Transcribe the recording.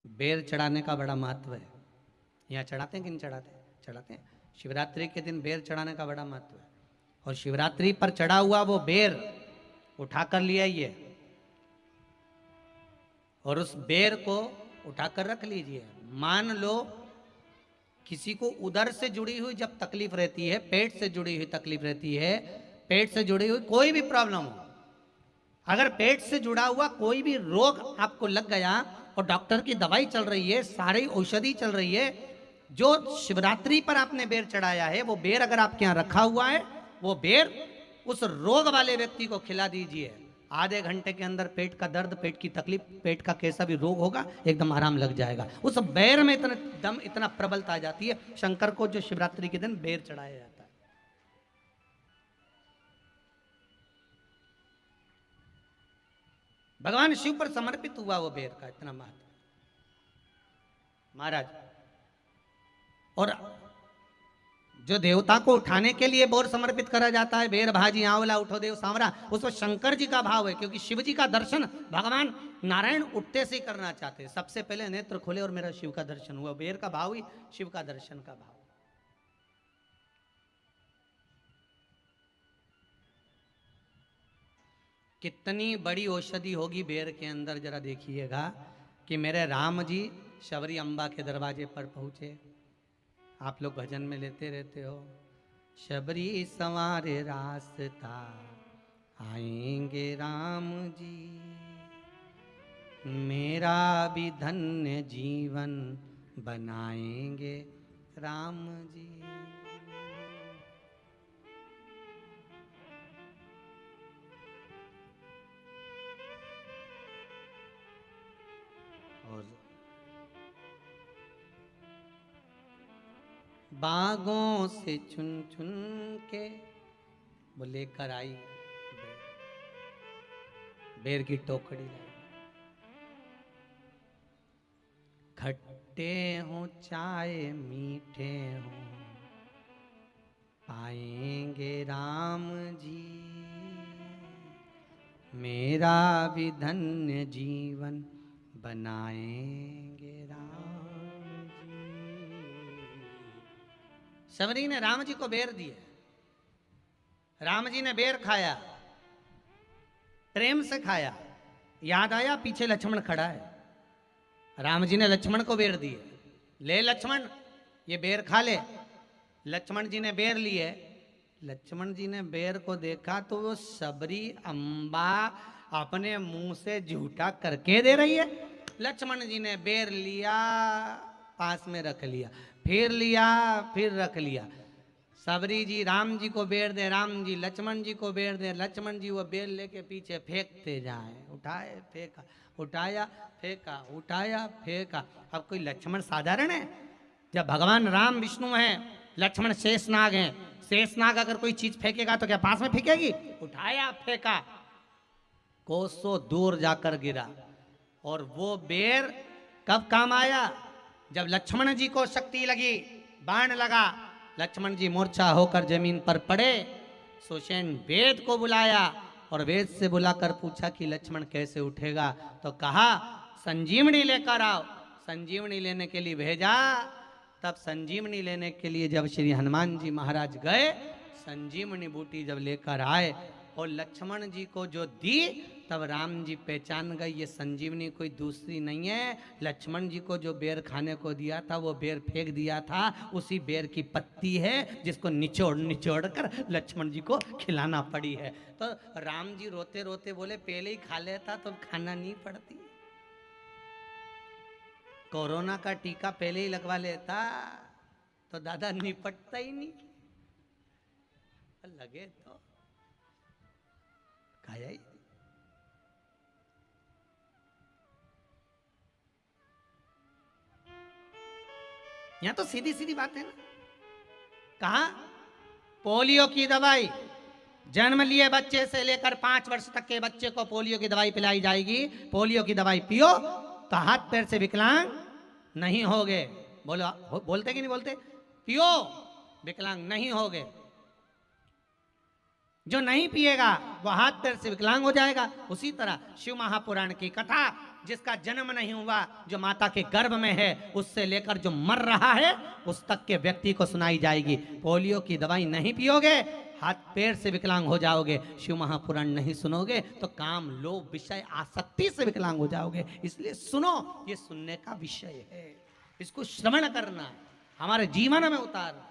बेर चढ़ाने का बड़ा महत्व है। यहाँ चढ़ाते हैं कि नहीं चढ़ाते? चढ़ाते हैं। शिवरात्रि के दिन बेर चढ़ाने का बड़ा महत्व है। और शिवरात्रि पर चढ़ा हुआ वो बेर उठाकर ले आइए और उस बेर को उठाकर रख लीजिए। मान लो किसी को उदर से जुड़ी हुई जब तकलीफ रहती है, पेट से जुड़ी हुई तकलीफ रहती है, पेट से जुड़ी हुई कोई भी प्रॉब्लम हो, अगर पेट से जुड़ा हुआ कोई भी रोग आपको लग गया और डॉक्टर की दवाई चल रही है, सारी औषधि चल रही है, जो शिवरात्रि पर आपने बेर चढ़ाया है वो बेर अगर आपके यहाँ रखा हुआ है, वो बेर उस रोग वाले व्यक्ति को खिला दीजिए। आधे घंटे के अंदर पेट का दर्द, पेट की तकलीफ, पेट का कैसा भी रोग होगा एकदम आराम लग जाएगा। उस बेर में इतना दम, इतना प्रबलता आ जाती है। शंकर को जो शिवरात्रि के दिन बेर चढ़ाया जाता है। भगवान शिव पर समर्पित हुआ वो बेर का इतना महत्व महाराज। और जो देवता को उठाने के लिए बोर समर्पित करा जाता है, बेर भाजी आंवला उठो देव सांवरा, उसमें शंकर जी का भाव है, क्योंकि शिव जी का दर्शन भगवान नारायण उठते से ही करना चाहते हैं। सबसे पहले नेत्र खोले और मेरा शिव का दर्शन हुआ। बेर का भाव ही शिव का दर्शन का भाव। कितनी बड़ी औषधि होगी बेर के अंदर, जरा देखिएगा कि मेरे राम जी शबरी अम्बा के दरवाजे पर पहुंचे। आप लोग भजन में लेते रहते हो, शबरी संवारे रास्ता आएंगे राम जी, मेरा भी धन्य जीवन बनाएंगे राम जी। और बागों से चुन चुन के वो लेकर आई बेर की टोकरी लाई। खट्टे हो चाहे मीठे हो पाएंगे राम जी, मेरा भी धन्य जीवन बनाएंगे राम जी। शबरी ने राम जी को बेर दिए, राम जी ने बेर खाया, प्रेम से खाया। याद आया पीछे लक्ष्मण खड़ा है, राम जी ने लक्ष्मण को बेर दिए, ले लक्ष्मण ये बेर खा ले। लक्ष्मण जी ने बेर लिए। लक्ष्मण जी ने बेर को देखा तो वो शबरी अम्बा अपने मुंह से झूठा करके दे रही है। लक्ष्मण जी ने बेर लिया, पास में रख लिया, फिर लिया, फिर रख लिया। शबरी जी राम जी को बेर दे, राम जी लक्ष्मण जी को बेर दे, लक्ष्मण जी वो बेर लेके पीछे फेंकते जाए। उठाए फेंका, उठाया फेंका, उठाया फेंका। अब कोई लक्ष्मण साधारण है? जब भगवान राम विष्णु हैं, लक्ष्मण शेषनाग हैं। शेषनाग अगर कोई चीज फेंकेगा तो क्या पास में फेंकेगी? उठाया फेंका, कोसों दूर जाकर गिरा। और वो बेर कब काम आया? जब लक्ष्मण जी को शक्ति लगी, बाण लगा, लक्ष्मण जी मूर्छा होकर जमीन पर पड़े। सुषेण वेद को बुलाया और वेद से बुलाकर पूछा कि लक्ष्मण कैसे उठेगा? तो कहा संजीवनी लेकर आओ। संजीवनी लेने के लिए भेजा। तब संजीवनी लेने के लिए जब श्री हनुमान जी महाराज गए, संजीवनी बूटी जब लेकर आए और लक्ष्मण जी को जो दी, तब राम जी पहचान गए ये संजीवनी कोई दूसरी नहीं है। लक्ष्मण जी को जो बेर खाने को दिया था वो बेर फेंक दिया था, उसी बेर की पत्ती है जिसको निचोड़ निचोड़ कर लक्ष्मण जी को खिलाना पड़ी है। तो राम जी रोते रोते बोले पहले ही खा लेता तो खाना नहीं पड़ती। कोरोना का टीका पहले ही लगवा लेता तो दादा निपटता ही नहीं। लगे तो खाया ही। यहां तो सीधी सीधी बात है ना। कहा पोलियो की दवाई जन्म लिए बच्चे से लेकर 5 वर्ष तक के बच्चे को पोलियो की दवाई पिलाई जाएगी। पोलियो की दवाई पियो तो हाथ पैर से विकलांग नहीं होगे। बोलो, बोलते कि नहीं बोलते? पियो विकलांग नहीं होगे। जो नहीं पिएगा वो हाथ पैर से विकलांग हो जाएगा। उसी तरह शिव महापुराण की कथा जिसका जन्म नहीं हुआ, जो माता के गर्भ में है, उससे लेकर जो मर रहा है उस तक के व्यक्ति को सुनाई जाएगी। पोलियो की दवाई नहीं पियोगे, हाथ पैर से विकलांग हो जाओगे। शिव महापुराण नहीं सुनोगे तो काम, लोभ, विषय, आसक्ति से विकलांग हो जाओगे। इसलिए सुनो, ये सुनने का विषय है, इसको श्रवण करना, हमारे जीवन में उतारना।